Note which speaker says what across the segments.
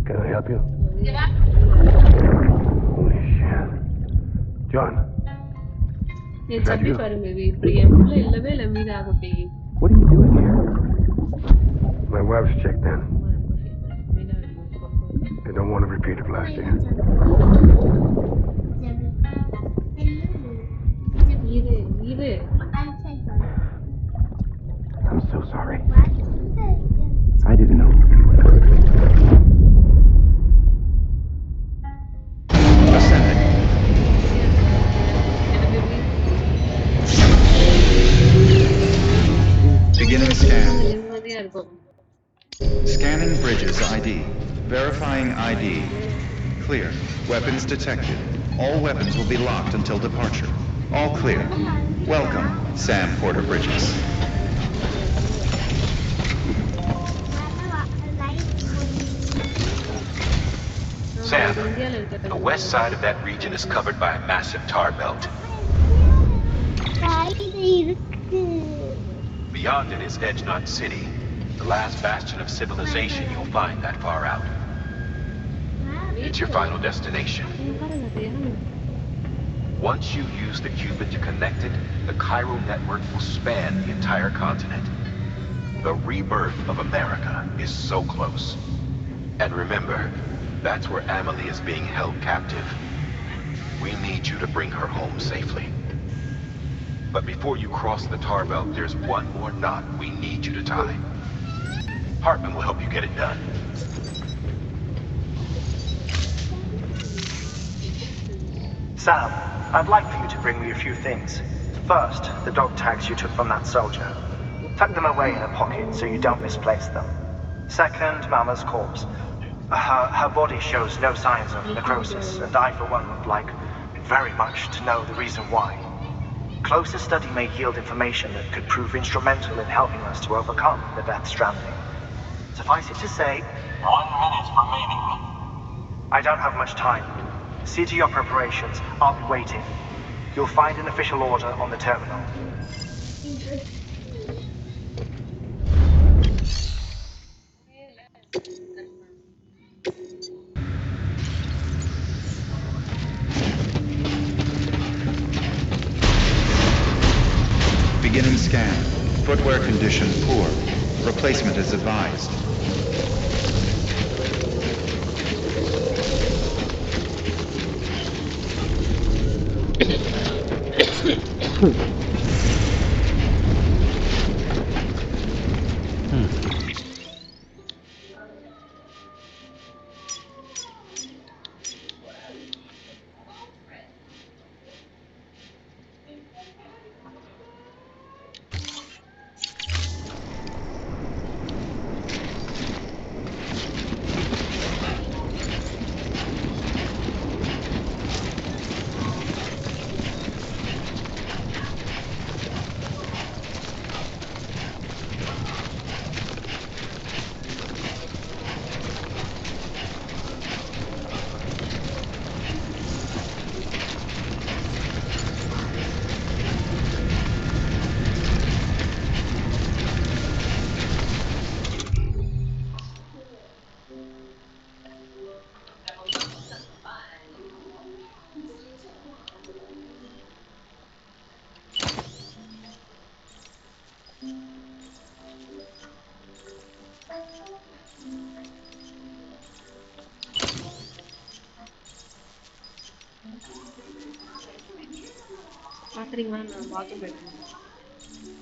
Speaker 1: Can I help you? Holy shit. John. Is that you? What are you doing here? My wife's checked in. I don't want to repeat of last year. I'm so sorry. I didn't know.
Speaker 2: Beginning scan. Scanning bridges ID. Verifying ID. Clear. Weapons detected. All weapons will be locked until departure. All clear. Welcome, Sam Porter Bridges.
Speaker 3: Sam, the west side of that region is covered by a massive tar belt. Beyond it is Edge Knot City, the last bastion of civilization you'll find that far out. It's your final destination. Once you use the qubit to connect it, the Cairo network will span the entire continent. The rebirth of America is so close. And remember, that's where Amelie is being held captive. We need you to bring her home safely. But before you cross the tar belt, there's one more knot we need you to tie. Hartman will help you get it done.
Speaker 4: Sam, I'd like for you to bring me a few things. First, the dog tags you took from that soldier. Tuck them away in a pocket so you don't misplace them. Second, Mama's corpse. Her body shows no signs of necrosis, and I, for one, would like very much to know the reason why. Closer study may yield information that could prove instrumental in helping us to overcome the Death Stranding. Suffice it to say,
Speaker 5: 1 minute remaining.
Speaker 4: I don't have much time. See to your preparations. I'll be waiting. You'll find an official order on the terminal.
Speaker 2: Beginning scan. Footwear condition poor. Replacement is advised.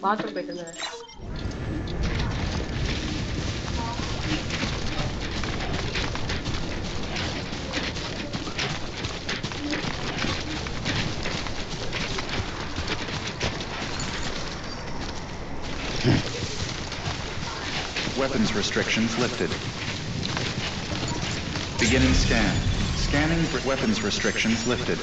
Speaker 6: bathroom போயிட்டு
Speaker 2: Weapons restrictions lifted. Beginning scan. Scanning for weapons restrictions lifted.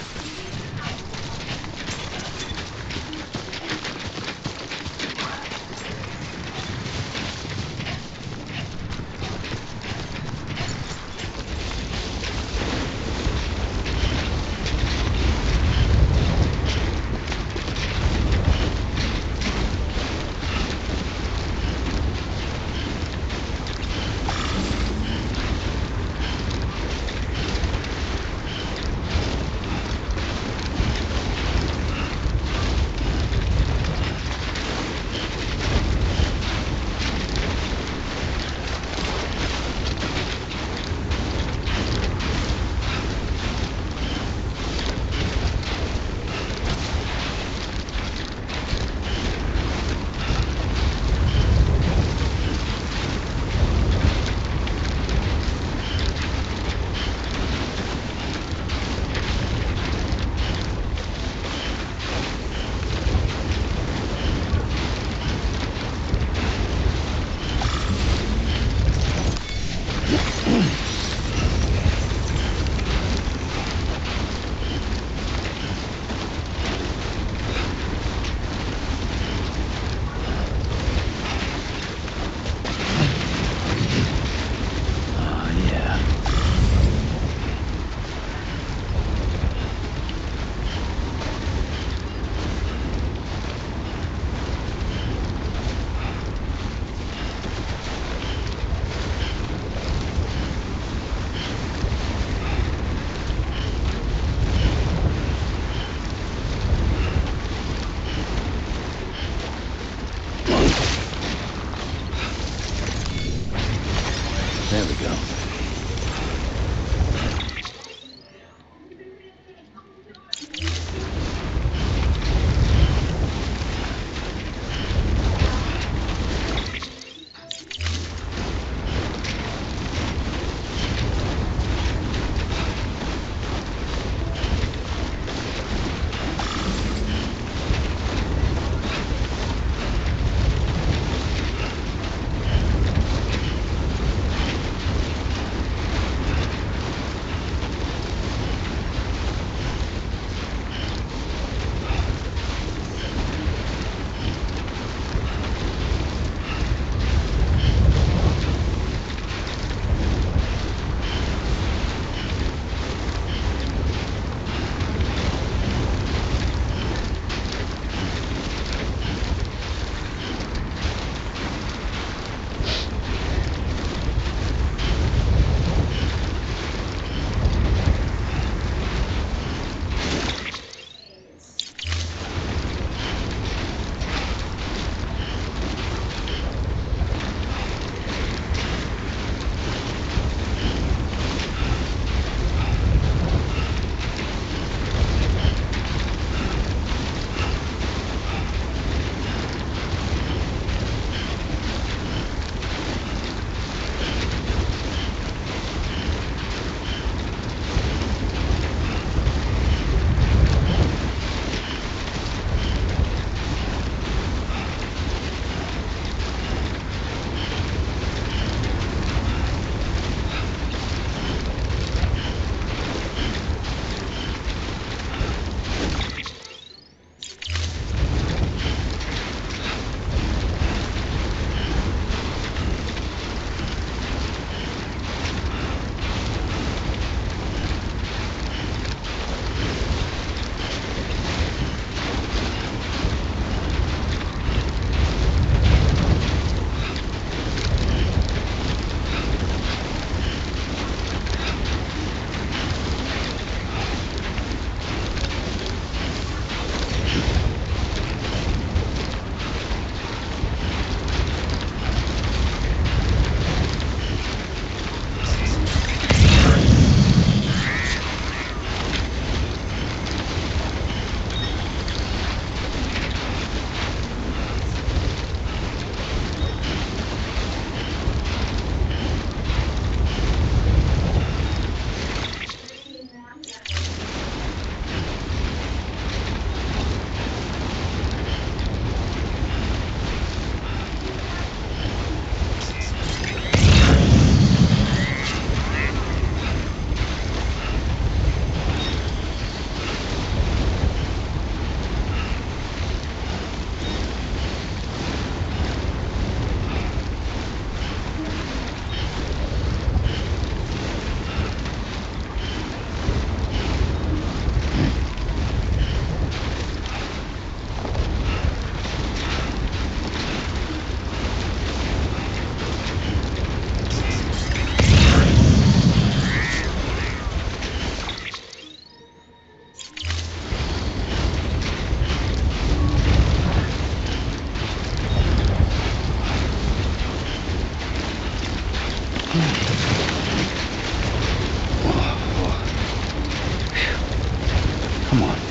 Speaker 1: Come on.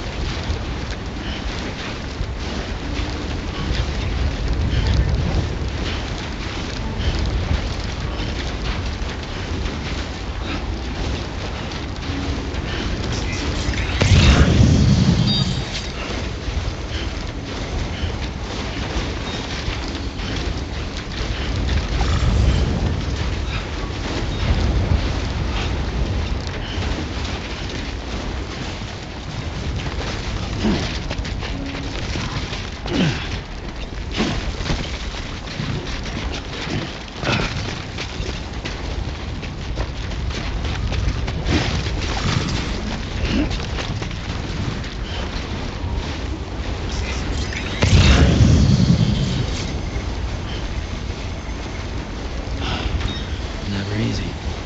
Speaker 6: Never easy,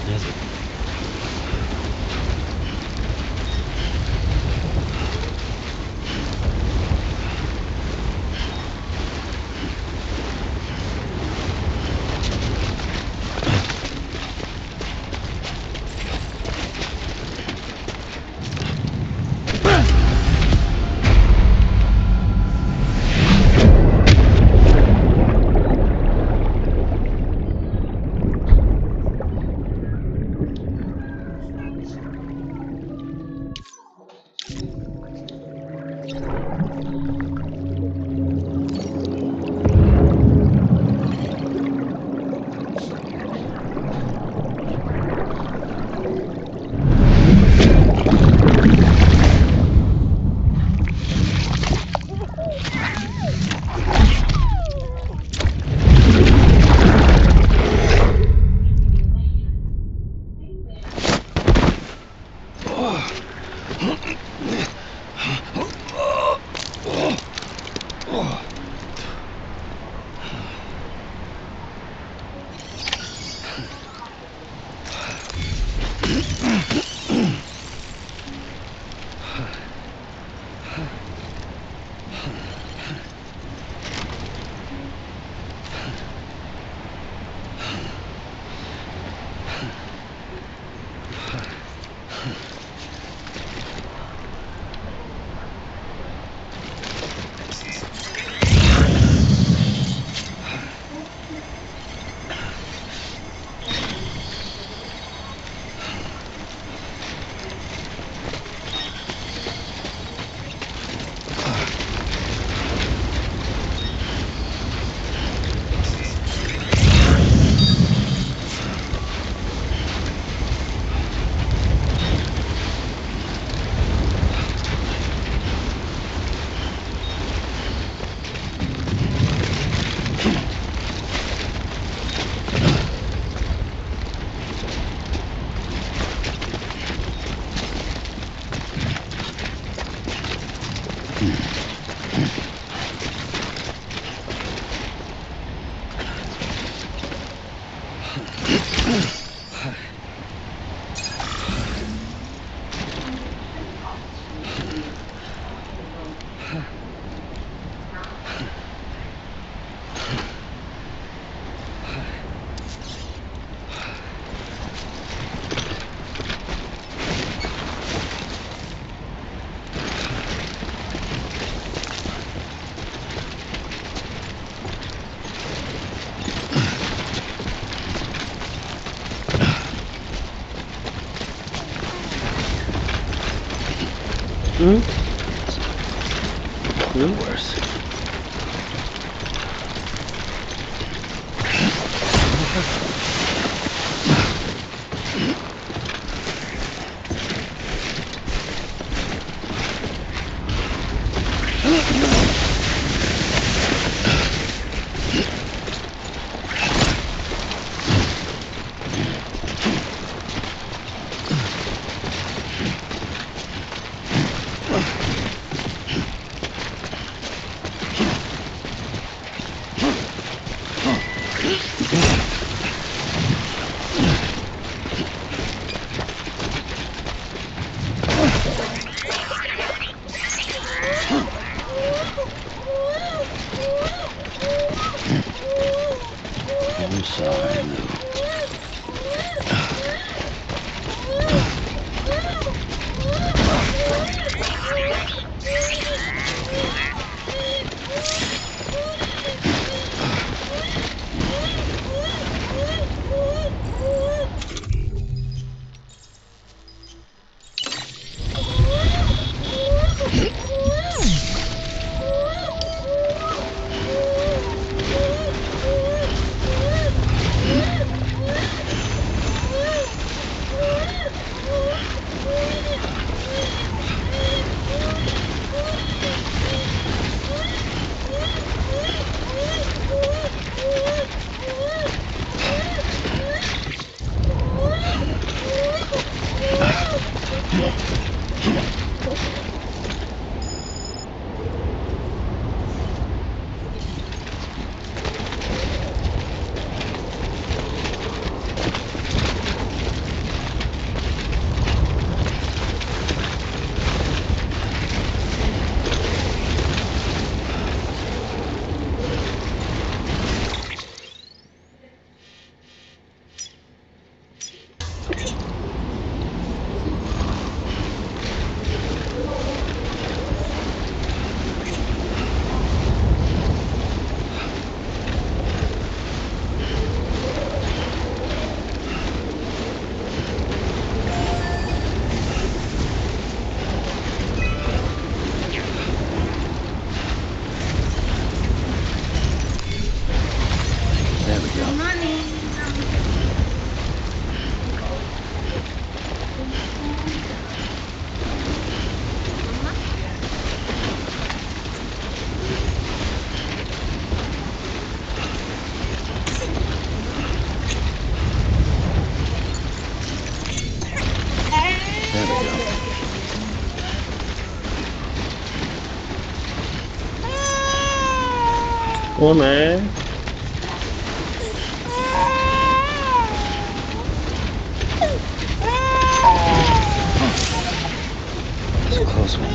Speaker 6: is it?
Speaker 1: You're worse. Oh man.
Speaker 2: It's a close one.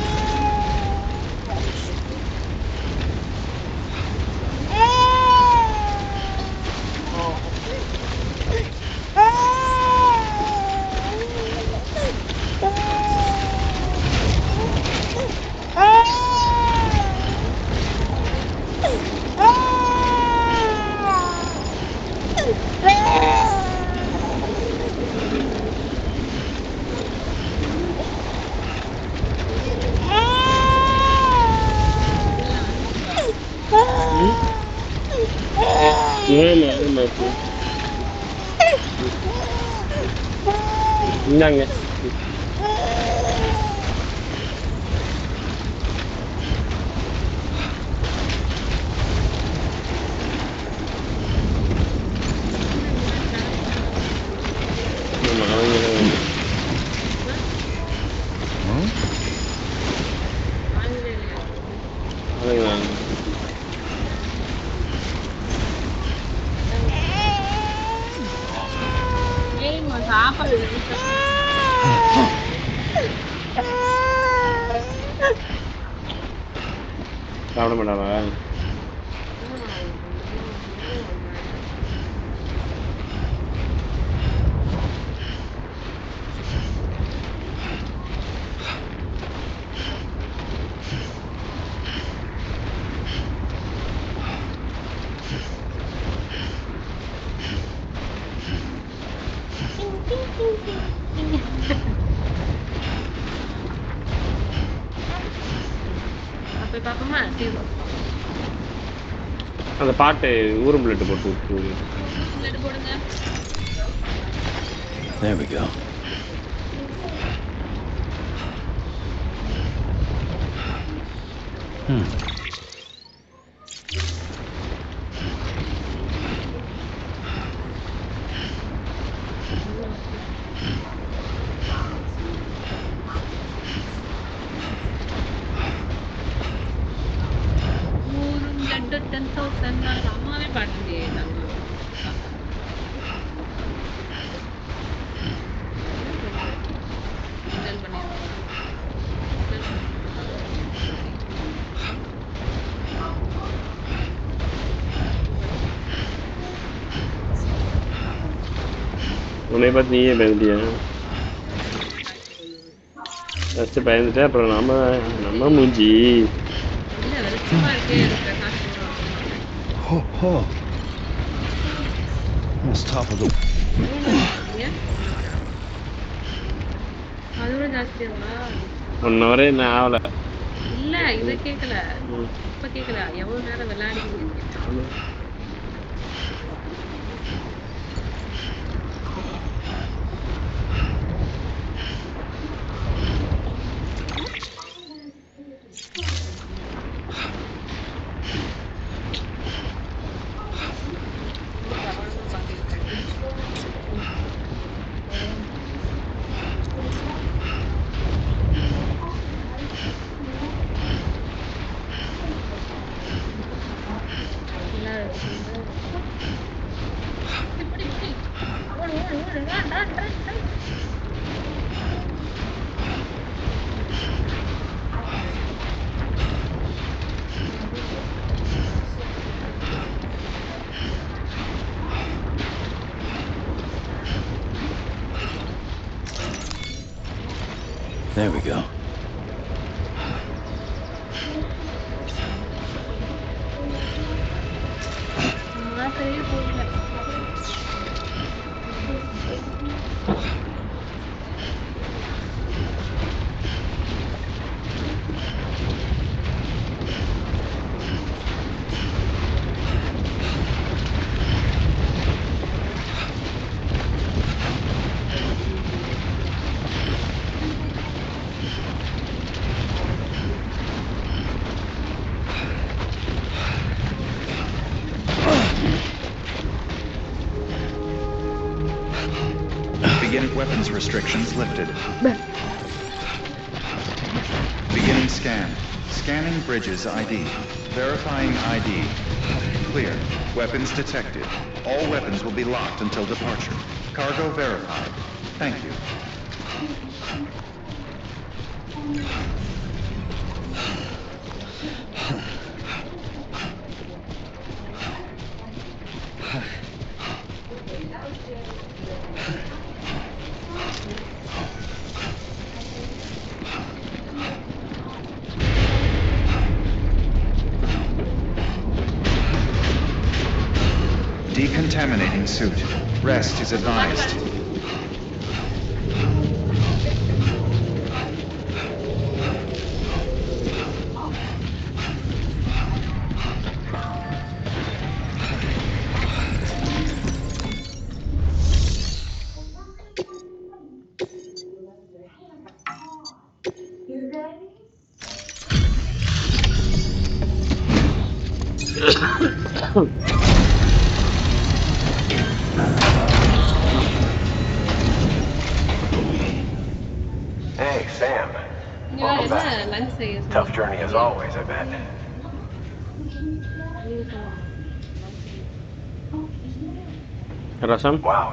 Speaker 1: இந்தாங்க சாப்பிட மாட்டாவா அந்த பாட்டு ஊரும் plate போட்டு விட்டு
Speaker 2: There we go.
Speaker 6: அம்மாவே பாடுது
Speaker 1: உன்னை பார்த்து நீயே பயந்துட்டியா ஃபஸ்ட்டு பயந்துட்டேன் அப்புறம் நம்ம மூஞ்சி
Speaker 2: Almost toppled.
Speaker 6: அதோட ஜாஸ்தியாவா
Speaker 1: 1 hour என்ன ஆகல
Speaker 6: இல்ல இத கேக்கல இப்ப கேக்கல எவ்வளவு நேரம் விளையாடுவீங்கன்னு கேட்டேன்
Speaker 2: There we go. Weapons restrictions lifted. Beginning scan. Scanning Bridges ID. Verifying ID. Clear. Weapons detected. All weapons will be locked until departure. Cargo verified. Thank you. Decontaminating suit. Rest is advised.
Speaker 3: Hey, Sam.
Speaker 6: இங்க வேற
Speaker 3: Welcome
Speaker 6: என்ன
Speaker 3: back.
Speaker 6: Lunch செய்ய
Speaker 3: Tough
Speaker 6: சொன்னீங்க
Speaker 3: journey as
Speaker 6: இல்லையா
Speaker 3: always, I bet.
Speaker 6: நீங்க சொல்லுங்க lunch செய்ய
Speaker 1: ரசம்
Speaker 3: Wow,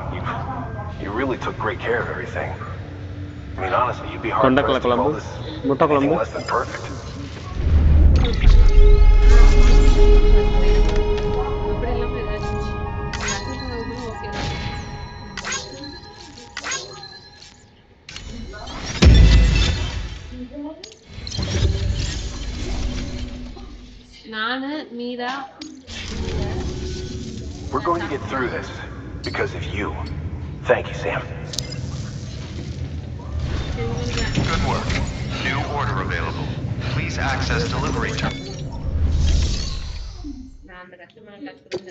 Speaker 3: you really took great care of everything. I mean, honestly, you'd be hard
Speaker 1: கொண்டக்கடலை
Speaker 3: pressed to call
Speaker 1: குழம்பு
Speaker 3: this
Speaker 1: முட்டை
Speaker 3: anything
Speaker 1: குழம்பு
Speaker 3: less than perfect.
Speaker 6: அப்படி இல்லாம ஏதாச்சும் ரசம் சாதம் கூட ஓகே தான் நானு Meera
Speaker 3: We're going to get through this because of you. Thank you, Sam.
Speaker 2: Good work. New order available. Please access delivery terminal.
Speaker 6: நான் அந்த கஷ்டமான கஷ்டம்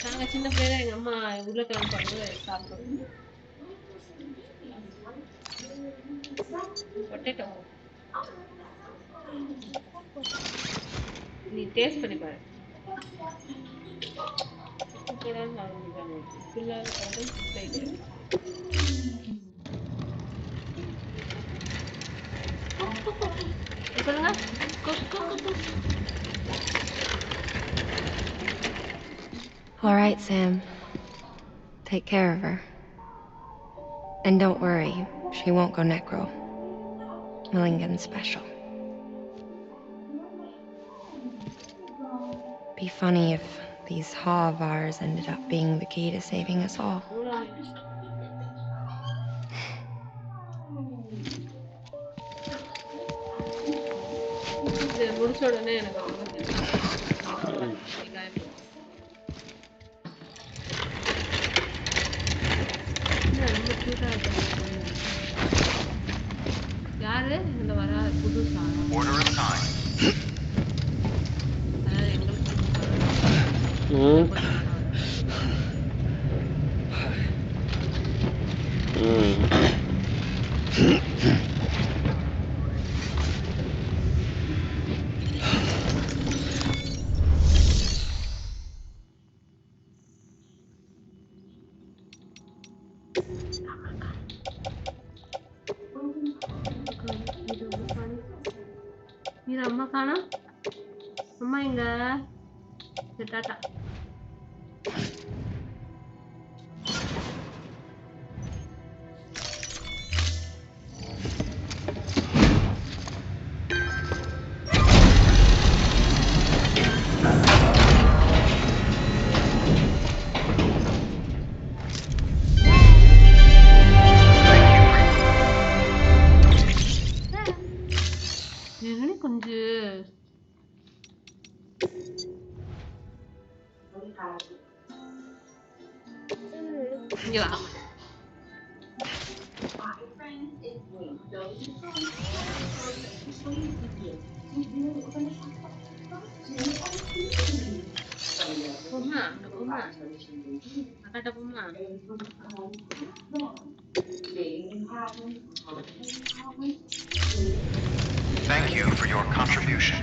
Speaker 6: நாங்க சின்ன பிள்ளைல எங்க அம்மா உருளைக்கிழங்கு குழம்பு சாப்பிடுவோம் பொட்டேட்டோ நீ டேஸ்ட் பண்ணி பாரு சூப்பரா சாப்பிடுவாங்க ஃபுல்லாக வந்து போயிட்டு சொல்லுங்க
Speaker 7: All right, Sam. Take care of her. And don't worry, she won't go necro. Milligan's special. Be funny if these Ha of ours ended up being the key to saving us all.
Speaker 6: இது முடிச்ச உடனே எனக்கு ரொம்ப ரொம்ப கியூட்டா இருக்கு யாரு இந்த வர புதுசா
Speaker 2: Order assigned.
Speaker 6: அதாவது எங்களுக்கு
Speaker 1: ம் ம்
Speaker 6: மீரா அம்மா காணோம் அம்மா எங்க டாட்டா எங்கனே கொஞ்சம் இங்க வா போமா அங்க போமா அக்காட்ட போமா
Speaker 2: Thank you for your contribution.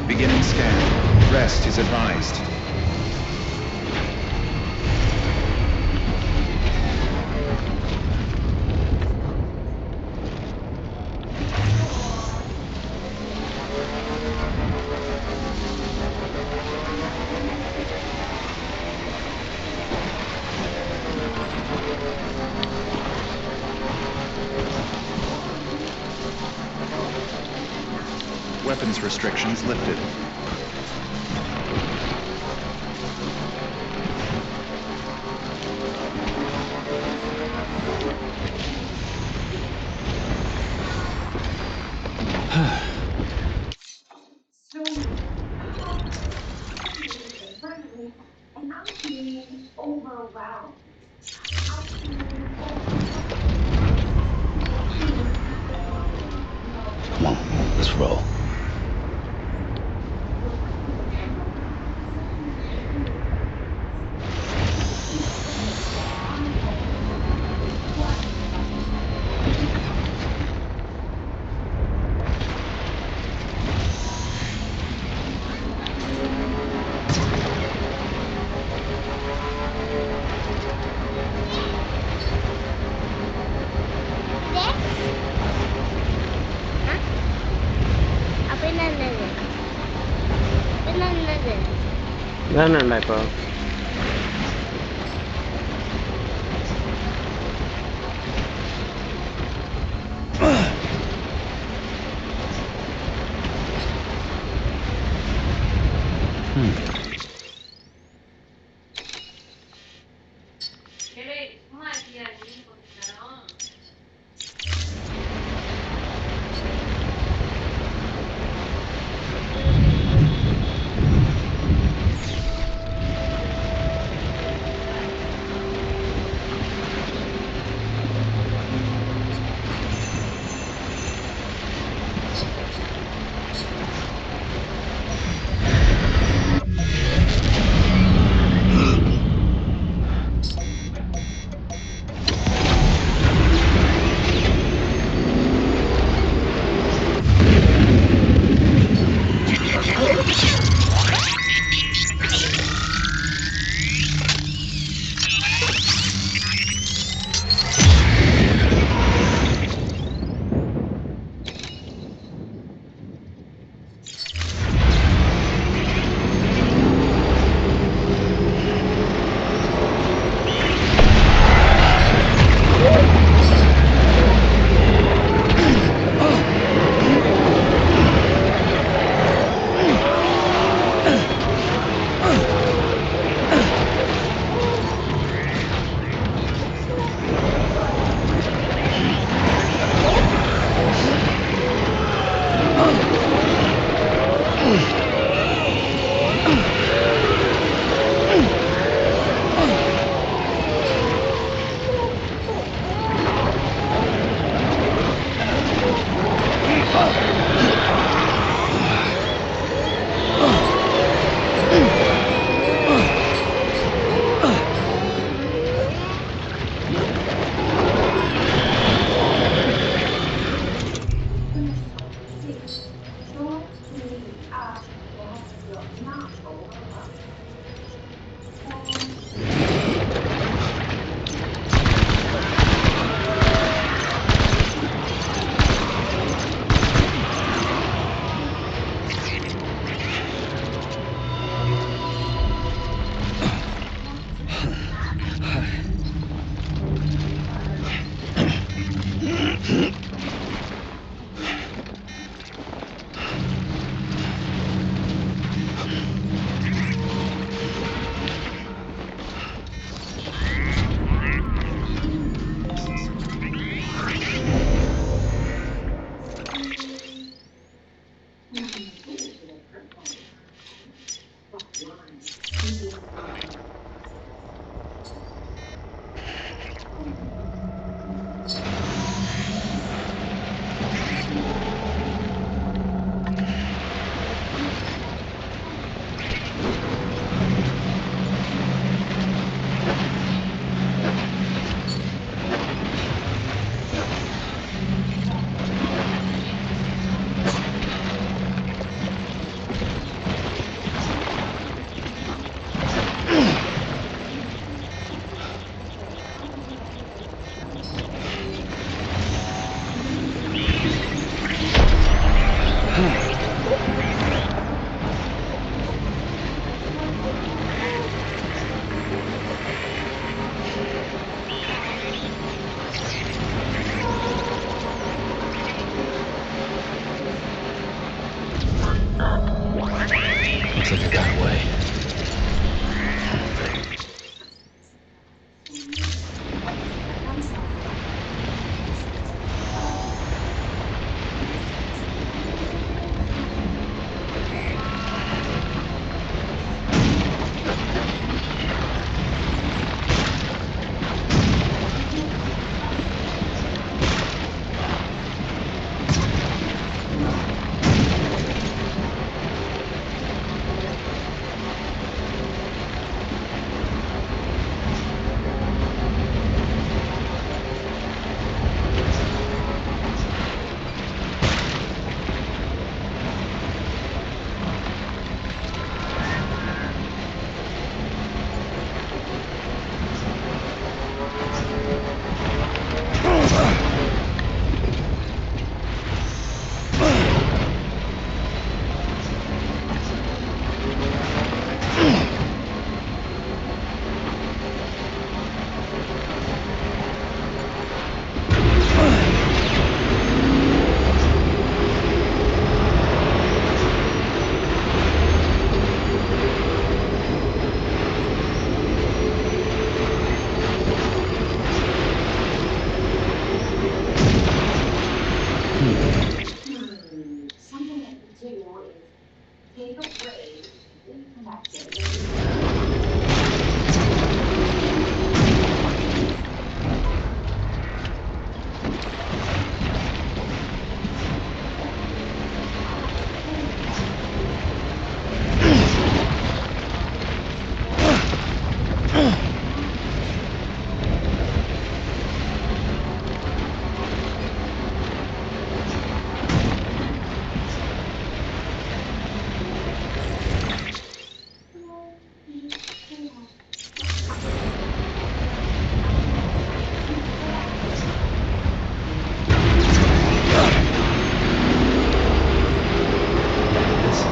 Speaker 2: Beginning scan. Rest is advised. Weapons restrictions lifted.
Speaker 1: Come on, let's roll.
Speaker 8: ഇതാണുണ്ടോ ഇപ്പൊ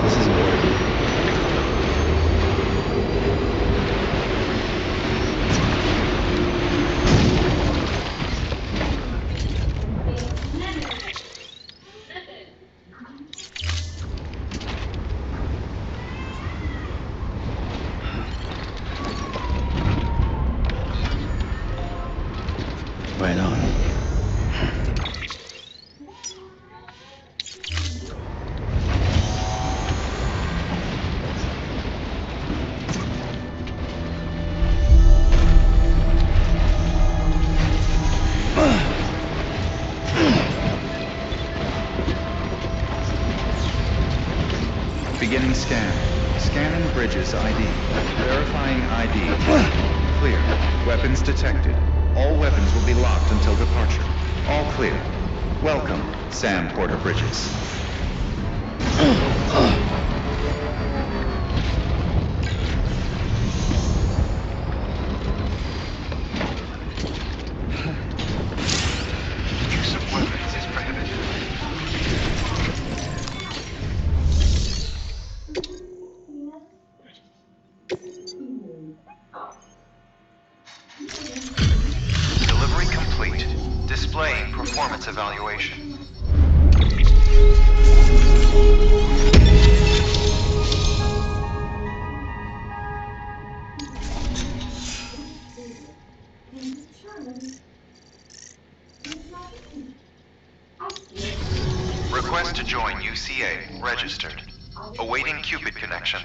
Speaker 1: This isn't working. Right on.
Speaker 2: Beginning scan. Scanning Bridges ID. Verifying ID. Clear. Weapons detected. All weapons will be locked until departure. All clear. Welcome, Sam Porter Bridges.
Speaker 3: Use of weapons is prohibited. Delivery complete. Displaying performance evaluation. Request to join UCA. Registered. Awaiting Cupid connection.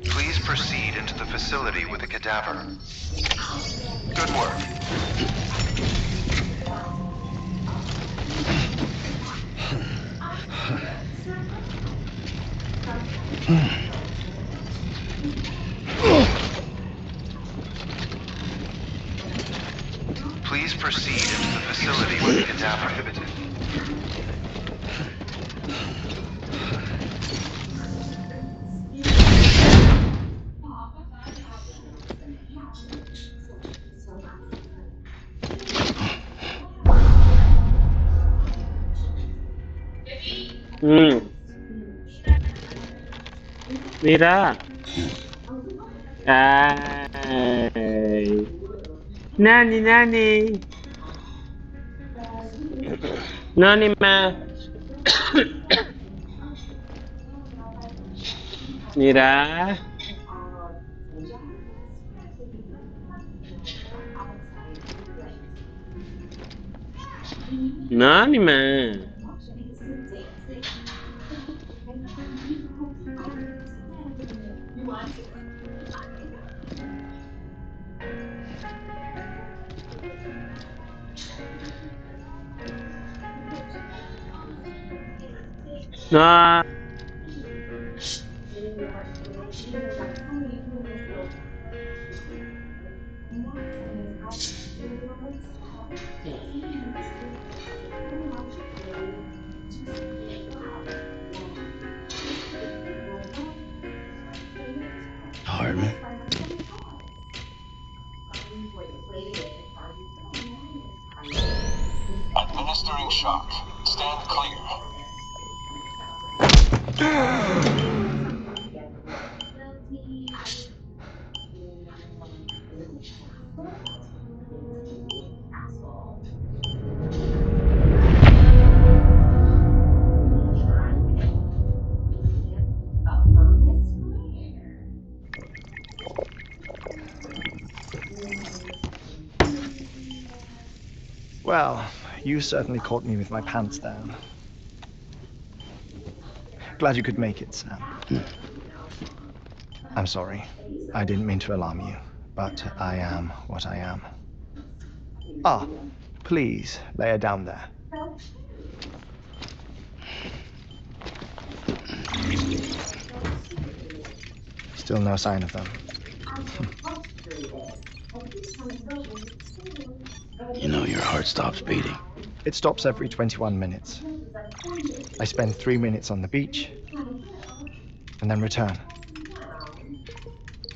Speaker 3: Please proceed into the facility with a cadaver. Good work. Please proceed into the facility with a cadaver. Prohibited.
Speaker 8: Mira. Ay. Nani, nani. Nani, ma. Mira. Nani, ma. No.
Speaker 1: Hardman.
Speaker 5: Administering shock. Stand clear.
Speaker 4: Well, you certainly caught me with my pants down. Glad you could make it, Sam. I'm sorry. I didn't mean to alarm you, but I am what I am. Ah, please lay her down there. Still no sign of them.
Speaker 9: You know your heart stops beating.
Speaker 4: It stops every 21 minutes. I spend 3 minutes on the beach and then return.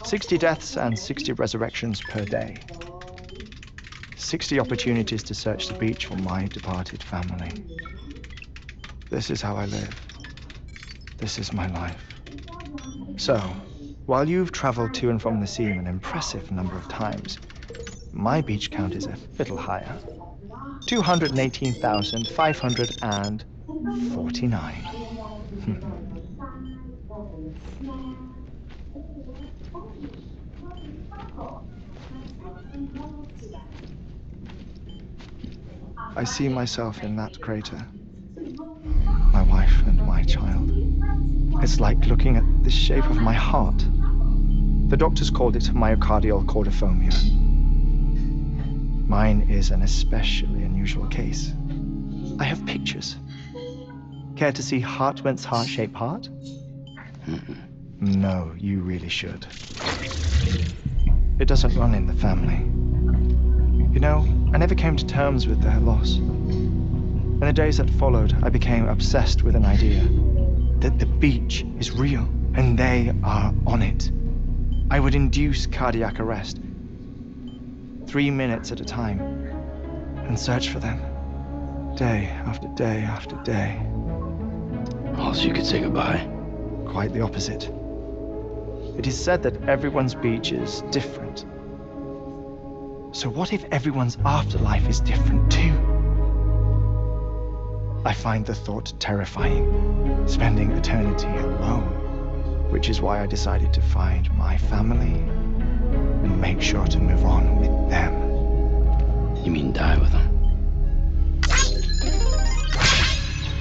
Speaker 4: 60 deaths and 60 resurrections per day. 60 opportunities to search the beach for my departed family. This is how I live. This is my life. So, while you've traveled to and from the sea an impressive number of times, my beach count is a little higher. 218,549. I see myself in that crater. My wife and my child. It's like looking at the shape of my heart. The doctors called it myocardial cordiphobia. Mine is an especially unusual case. I have pictures. Care to see Hartwent's heart-shaped heart? No, you really should. It doesn't run in the family. You know, I never came to terms with their loss. In the days that followed, I became obsessed with an idea that the beach is real and they are on it. I would induce cardiac arrest 3 minutes at a time and search for them day after day after day.
Speaker 9: Also, you could say goodbye.
Speaker 4: Quite the opposite. It is said that everyone's beach is different. So what if everyone's afterlife is different too? I find the thought terrifying, spending eternity alone, which is why I decided to find my family and make sure to move on with them.
Speaker 9: You mean die with them?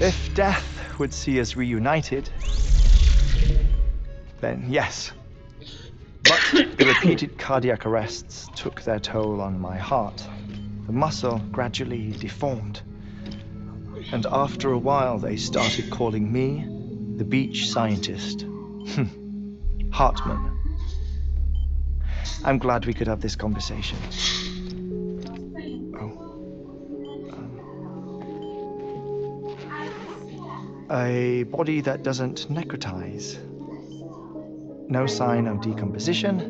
Speaker 4: If death would see us reunited, then yes. But the repeated cardiac arrests took their toll on my heart. The muscle gradually deformed. And after a while, they started calling me the beach scientist. Hartman. I'm glad we could have this conversation. A body that doesn't necrotize. No sign of decomposition.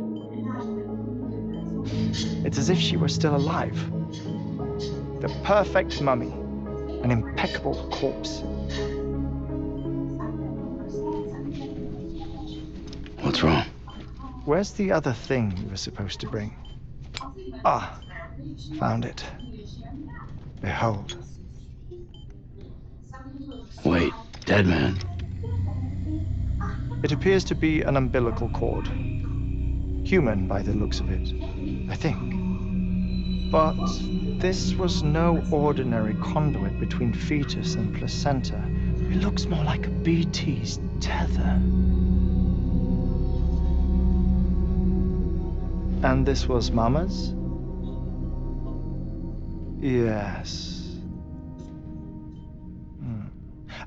Speaker 4: It's as if she were still alive. The perfect mummy. An impeccable corpse.
Speaker 9: What's wrong?
Speaker 4: Where's the other thing you were supposed to bring? Ah, found it. Behold.
Speaker 9: Wait, dead man.
Speaker 4: It appears to be an umbilical cord. Human by the looks of it, I think. But this was no ordinary conduit between fetus and placenta. It looks more like a BT's tether. And this was Mama's? Yes.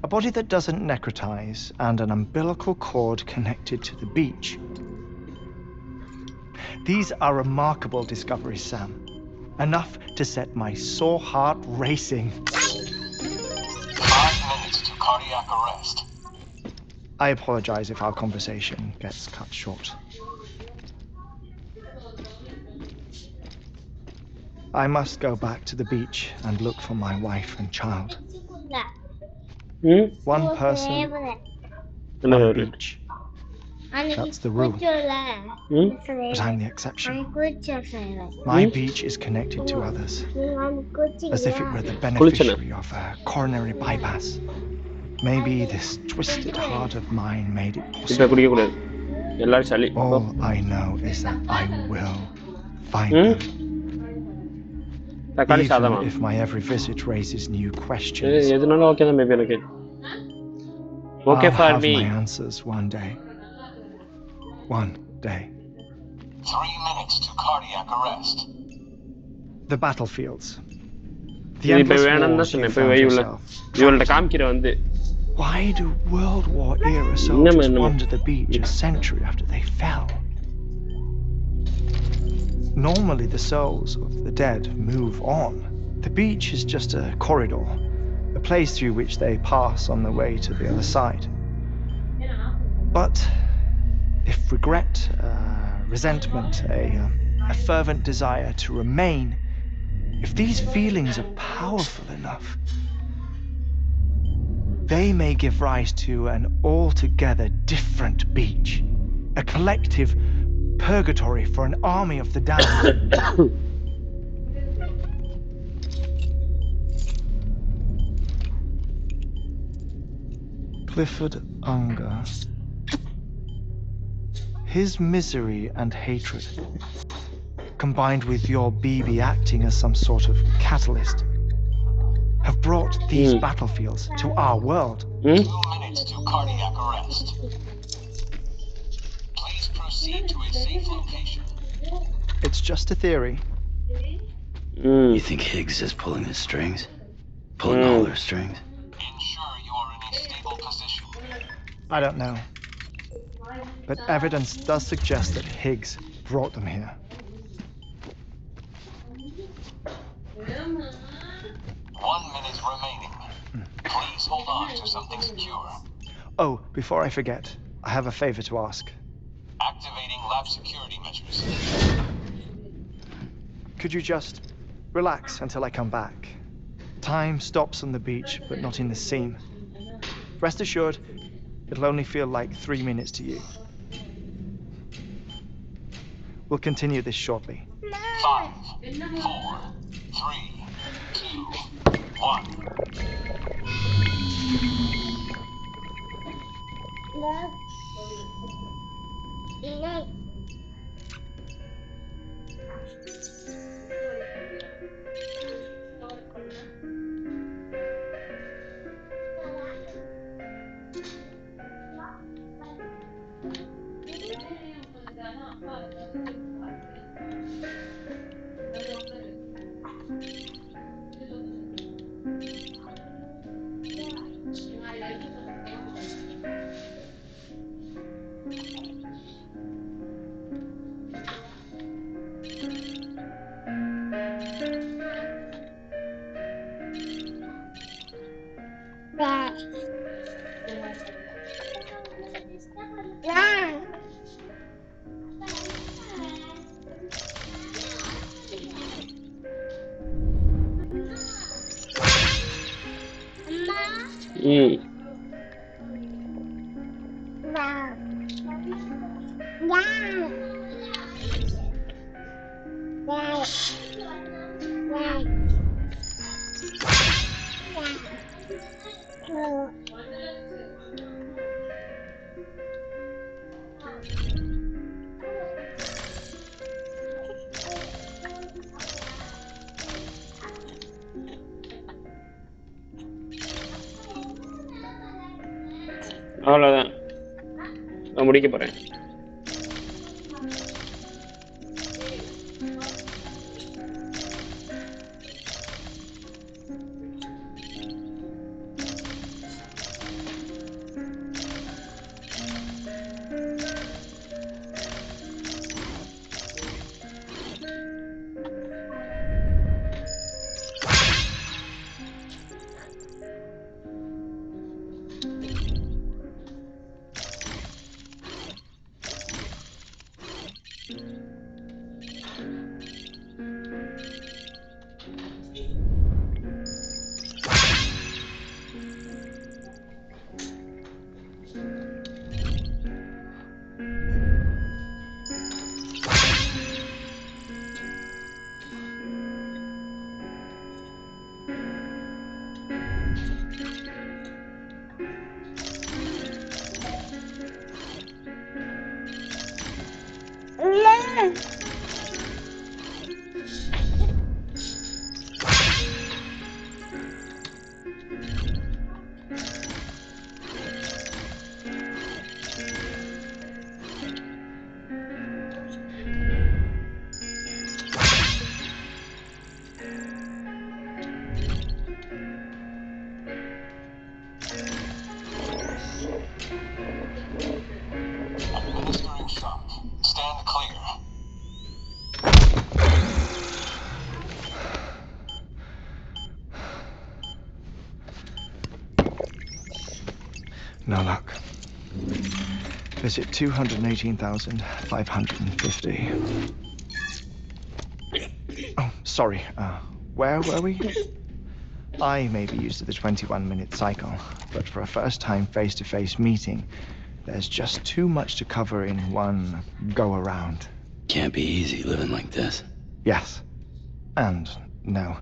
Speaker 4: A body that doesn't necrotize and an umbilical cord connected to the beach. These are remarkable discoveries, Sam. Enough to set my sore heart racing.
Speaker 5: 5 minutes to cardiac arrest.
Speaker 4: I apologize if our conversation gets cut short. I must go back to the beach and look for my wife and child. One person, one beach. That's the rule. But I'm the exception. My beach is connected to others, as if it were the beneficiary of a coronary bypass. Maybe this twisted heart of mine made it
Speaker 8: இப்ப
Speaker 4: possible.
Speaker 8: குடிக்கக்கூடாது எல்லாரும் சளி
Speaker 4: All I know is that I will find
Speaker 8: Hmm?
Speaker 4: them.
Speaker 8: தக்காளி சாதமா
Speaker 1: Even if my every visit raises new questions,
Speaker 8: எதுனாலும் okay தான் maybe எனக்கு okay
Speaker 1: I'll
Speaker 8: for
Speaker 1: have
Speaker 8: me
Speaker 1: my answers one day. One day.
Speaker 5: 3 minutes to cardiac arrest.
Speaker 1: The battlefields. The
Speaker 8: இது இப்ப
Speaker 1: endless
Speaker 8: வேணும்னு தான்
Speaker 1: wars you
Speaker 8: சொன்னேன் போய்
Speaker 1: found
Speaker 8: வை உள்ள
Speaker 1: yourself.
Speaker 8: இவள்கிட்ட காமிக்கிற வந்து
Speaker 1: Why do World War era
Speaker 8: Innama,
Speaker 1: soldiers
Speaker 8: innama.
Speaker 1: wander the beach a century after they fell? Normally the souls of the dead move on. The beach is just a corridor, a place through which they pass on the way to the other side. But if regret, resentment, a fervent desire to remain, if these feelings are powerful enough, they may give rise to an altogether different beach, a collective purgatory for an army of the damned. Clifford Unger. His misery and hatred, combined with your BB acting as some sort of catalyst, have brought these battlefields to our world.
Speaker 5: 2 minutes to cardiac arrest. Please proceed to a safe location.
Speaker 1: It's just a theory.
Speaker 9: You think Higgs is pulling the strings? Pulling all their strings?
Speaker 5: Ensure you are in a stable position.
Speaker 1: I don't know. But evidence does suggest that Higgs brought them here.
Speaker 5: 1 minute remaining. Please hold on to something secure.
Speaker 1: Oh, before I forget, I have a favor to ask.
Speaker 5: Activating lab security measures.
Speaker 1: Could you just relax until I come back? Time stops on the beach, but not in the scene. Rest assured, it'll only feel like 3 minutes to you. We'll continue this shortly.
Speaker 5: 5, 4, 3, 2, 1.
Speaker 8: அவ்வளோதான் நான் முடிக்க போகிறேன்.
Speaker 5: Administering shock. Stand clear.
Speaker 1: No luck. Visit 218,550. Oh, sorry. Where were we? I may be used to the 21-minute cycle, but for a first-time face-to-face meeting, there's just too much to cover in one go-around.
Speaker 9: Can't be easy living like this.
Speaker 1: Yes. And no.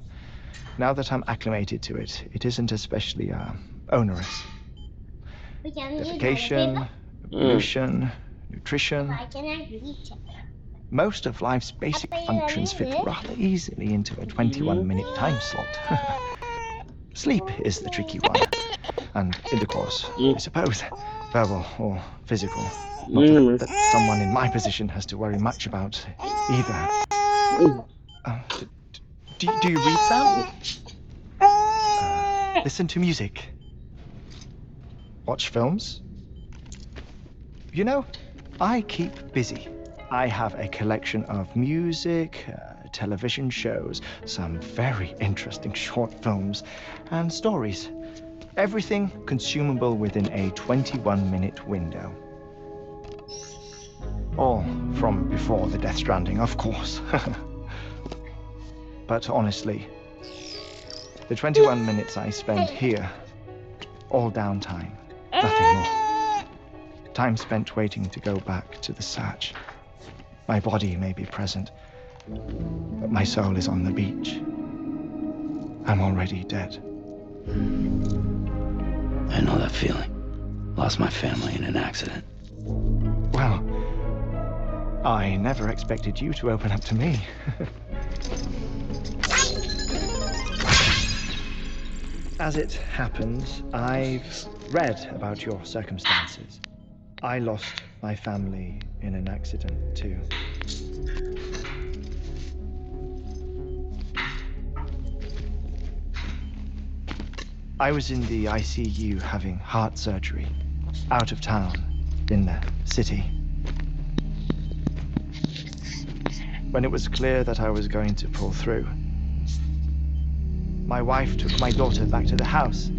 Speaker 1: Now that I'm acclimated to it, it isn't especially, onerous. Defecation, pollution, nutrition. Most of life's basic functions fit rather easily into a 21-minute time slot. Sleep is the tricky one. And intercourse, I suppose. Verbal or physical. Not that someone in my position has to worry much about either. Do you read, Sam? Listen to music. Watch films? You know, I keep busy. I have a collection of music, television shows, some very interesting short films, and stories. Everything consumable within a 21-minute window. All from before the Death Stranding, of course. But honestly, the 21 minutes I spend here, all downtime, nothing more. Time spent waiting to go back to the search. My body may be present, but my soul is on the beach. I'm already dead.
Speaker 9: I know that feeling. Lost my family in an accident.
Speaker 1: Well, I never expected you to open up to me. As it happens, I've read about your circumstances. I lost my family in an accident too. I was in the ICU having heart surgery, out of town, in the city. When it was clear that I was going to pull through, my wife took my daughter back to the house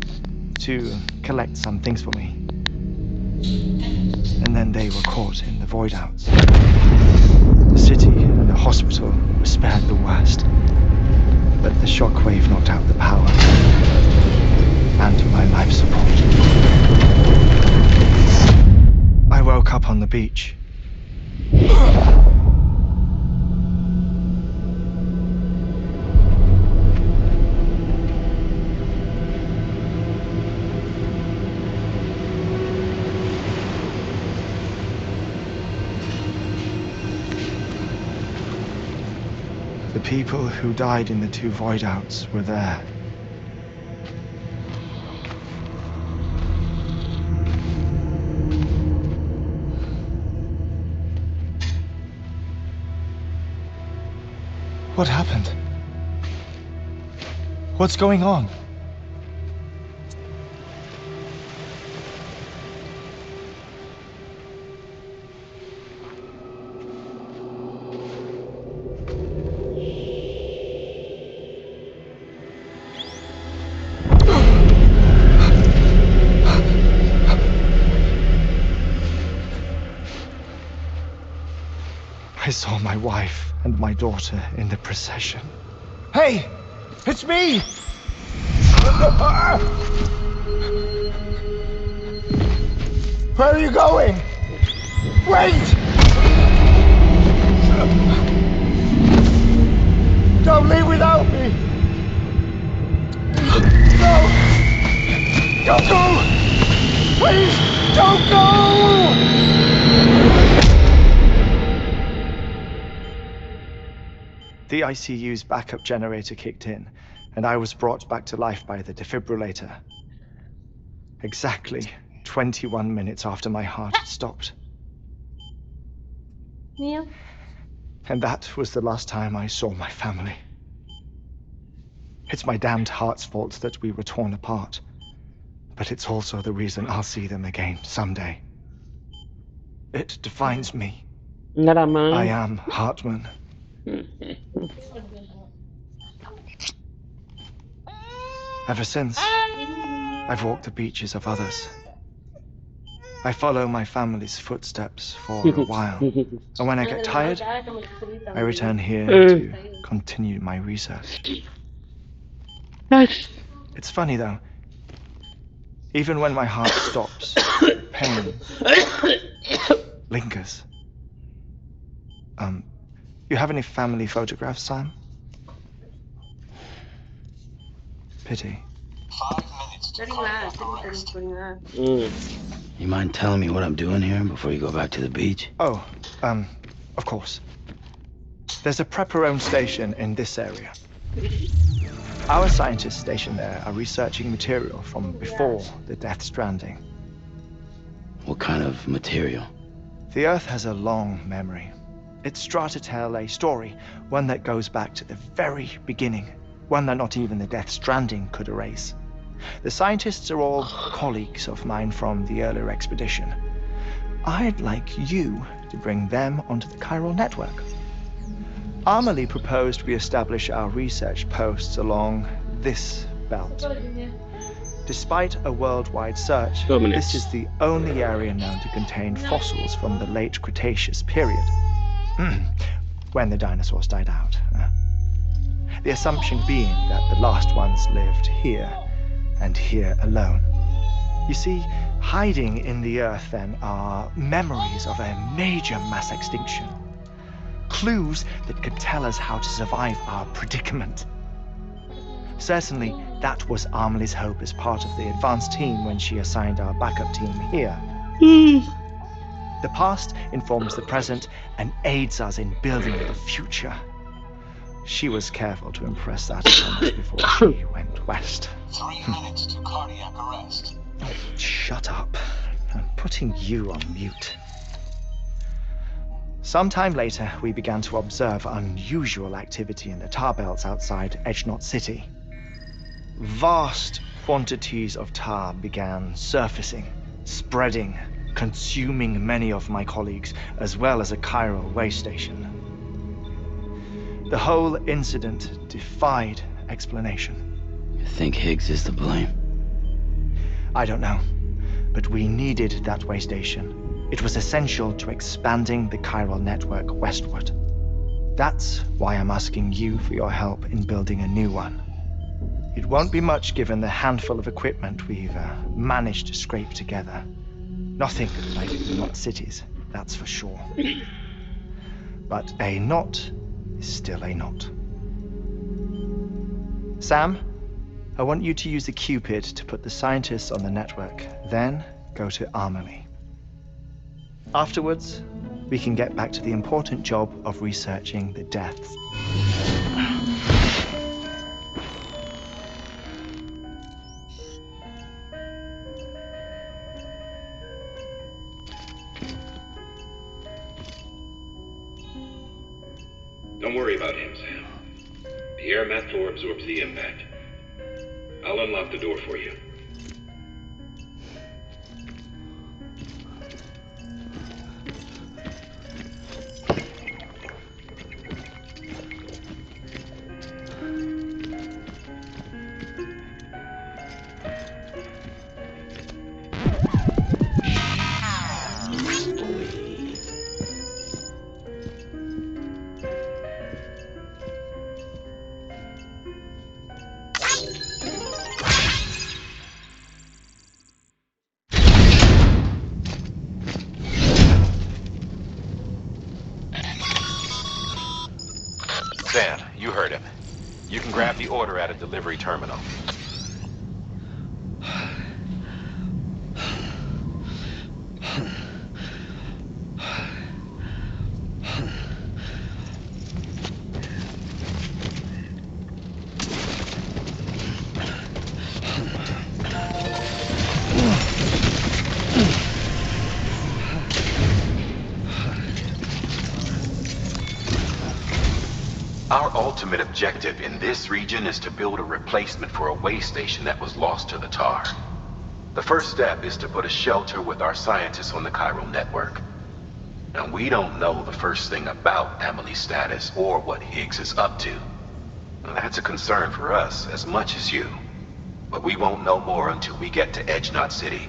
Speaker 1: to collect some things for me. And then they were caught in the void outs. The city and the hospital were spared the worst, but the shockwave knocked out the power and my life support. I woke up on the beach. The people who died in the 2 void outs were there. What happened? What's going on? I saw my wife and my daughter in the procession. Hey! It's me! Where are you going? Wait! Don't leave without me! No! Don't go! Please, don't go! The ICU's backup generator kicked in, and I was brought back to life by the defibrillator. Exactly 21 minutes after my heart had stopped.
Speaker 6: Neil?
Speaker 1: And that was the last time I saw my family. It's my damned heart's fault that we were torn apart. but it's also the reason I'll see them again someday. It defines me.
Speaker 8: Nada más.
Speaker 1: I am Hartman. Ever since, I've walked the beaches of others. I follow my family's footsteps for a while, and when I get tired, I return here to continue my research. It's funny though, even when my heart stops, pain lingers. You have any family photographs, Sam? Pity.
Speaker 5: 5 minutes to cardiac arrest.
Speaker 9: You mind telling me what I'm doing here before you go back to the beach?
Speaker 1: Oh, of course. There's a prepper-owned station in this area. Our scientists stationed there are researching material from before the Death Stranding.
Speaker 9: What kind of material?
Speaker 1: The Earth has a long memory. It's trying to tell a story, one that goes back to the very beginning, one that not even the Death Stranding could erase. The scientists are all colleagues of mine from the earlier expedition. I'd like you to bring them onto the chiral network. Amelie proposed we establish our research posts along this belt. Despite a worldwide search, this is the only area known to contain fossils from the late Cretaceous period, when the dinosaurs died out. The assumption being that the last ones lived here, and here alone. You see, hiding in the Earth then are memories of a major mass extinction. Clues that could tell us how to survive our predicament. Certainly, that was Amelie's hope as part of the advanced team when she assigned our backup team here. The past informs the present and aids us in building the future. She was careful to impress that upon us before she went west.
Speaker 5: 3 minutes to cardiac arrest.
Speaker 1: Oh, shut up. I'm putting you on mute. Sometime later, we began to observe unusual activity in the tar belts outside Edgenot City. Vast quantities of tar began surfacing, spreading, consuming many of my colleagues, as well as a chiral way station. The whole incident defied explanation.
Speaker 9: You think Higgs is to blame?
Speaker 1: I don't know, but we needed that way station. It was essential to expanding the chiral network westward. That's why I'm asking you for your help in building a new one. It won't be much given the handful of equipment we've managed to scrape together. Nothing like Knot Cities, that's for sure. But a knot is still a knot. Sam, I want you to use the Cupid to put the scientists on the network, then go to Amelie. Afterwards, we can get back to the important job of researching the deaths.
Speaker 3: Don't worry about him, Sam. The air mat floor absorbs the impact. I'll unlock the door for you. Sam, you heard him. You can grab the order at a delivery terminal. Our ultimate objective in this region is to build a replacement for a way station that was lost to the tar. The first step is to put a shelter with our scientists on the chiral network. And we don't know the first thing about Emily's status or what Higgs is up to. And that's a concern for us as much as you. But we won't know more until we get to Edge Knot City.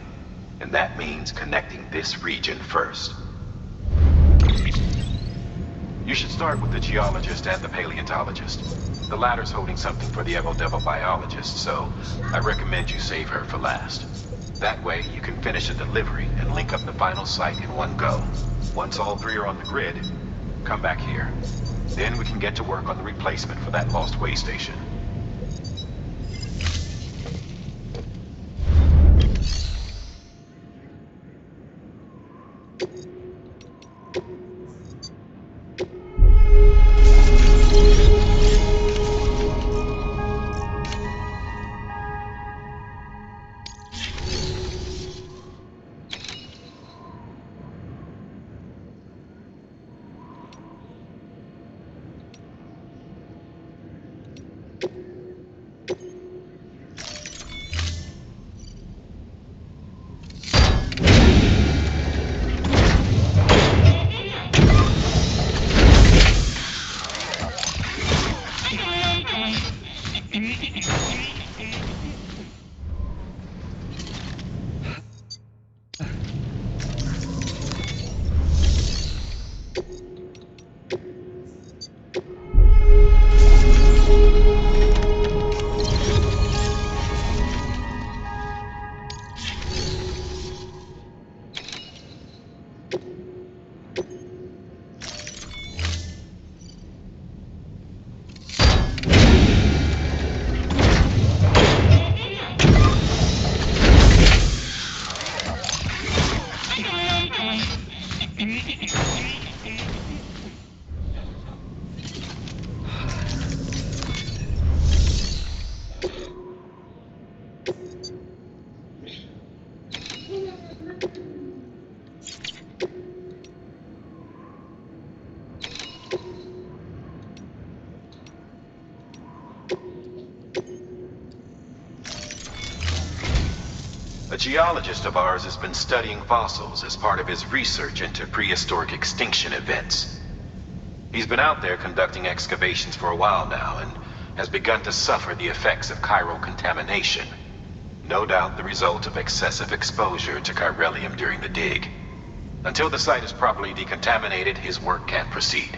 Speaker 3: And that means connecting this region first. You should start with the geologist and the paleontologist. The latter's holding something for the Evo-Devo biologist, so I recommend you save her for last. That way, you can finish a delivery and link up the final site in one go. Once all three are on the grid, come back here. Then we can get to work on the replacement for that lost way station. A geologist of ours has been studying fossils as part of his research into prehistoric extinction events. He's been out there conducting excavations for a while now and has begun to suffer the effects of chiral contamination. No doubt the result of excessive exposure to chiralium during the dig. Until the site is properly decontaminated, his work can't proceed.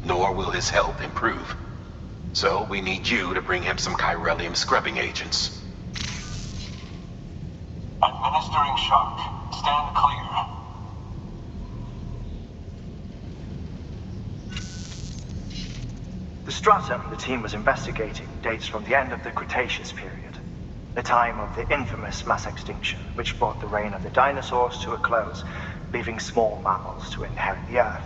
Speaker 3: Nor will his health improve. So we need you to bring him some chiralium scrubbing agents.
Speaker 5: Administering shock. Stand clear.
Speaker 4: The stratum the team was investigating dates from the end of the Cretaceous period, the time of the infamous mass extinction, which brought the reign of the dinosaurs to a close, leaving small mammals to inherit the Earth.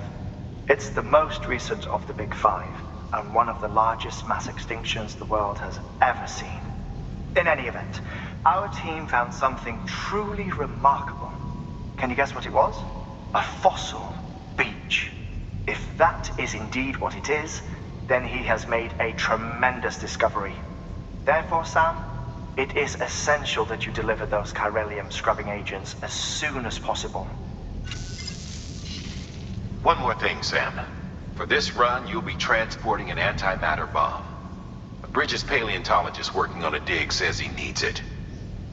Speaker 4: It's the most recent of the Big Five, and one of the largest mass extinctions the world has ever seen. In any event, our team found something truly remarkable. Can you guess what it was? A fossil beach. If that is indeed what it is, then he has made a tremendous discovery. Therefore, Sam, it is essential that you deliver those chiralium scrubbing agents as soon as possible.
Speaker 3: One more thing, Sam. For this run, you'll be transporting an antimatter bomb. Bridges' paleontologist working on a dig says he needs it.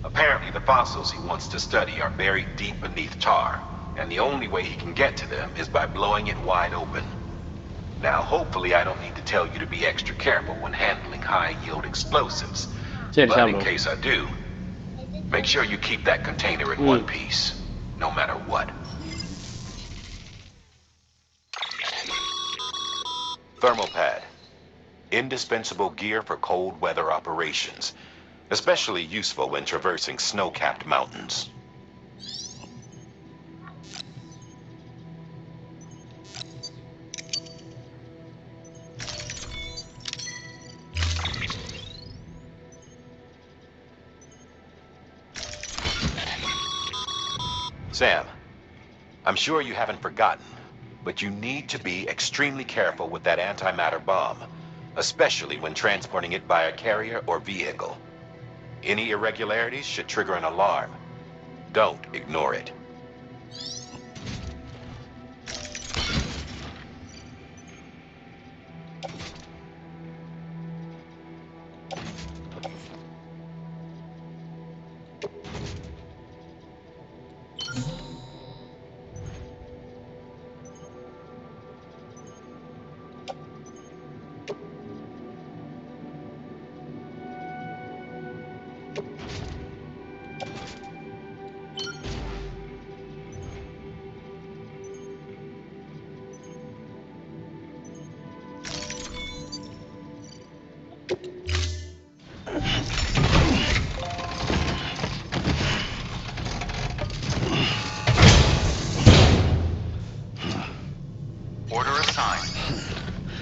Speaker 3: Apparently, the fossils he wants to study are buried deep beneath tar, and the only way he can get to them is by blowing it wide open. Now, hopefully I don't need to tell you to be extra careful when handling high-yield explosives. But in case I do, make sure you keep that container in one piece, no matter what. Thermal pad. Indispensable gear for cold weather operations, especially useful when traversing snow-capped mountains. Sam, I'm sure you haven't forgotten, but you need to be extremely careful with that antimatter bomb, especially when transporting it by a carrier or vehicle. Any irregularities should trigger an alarm. Don't ignore it. Order assigned.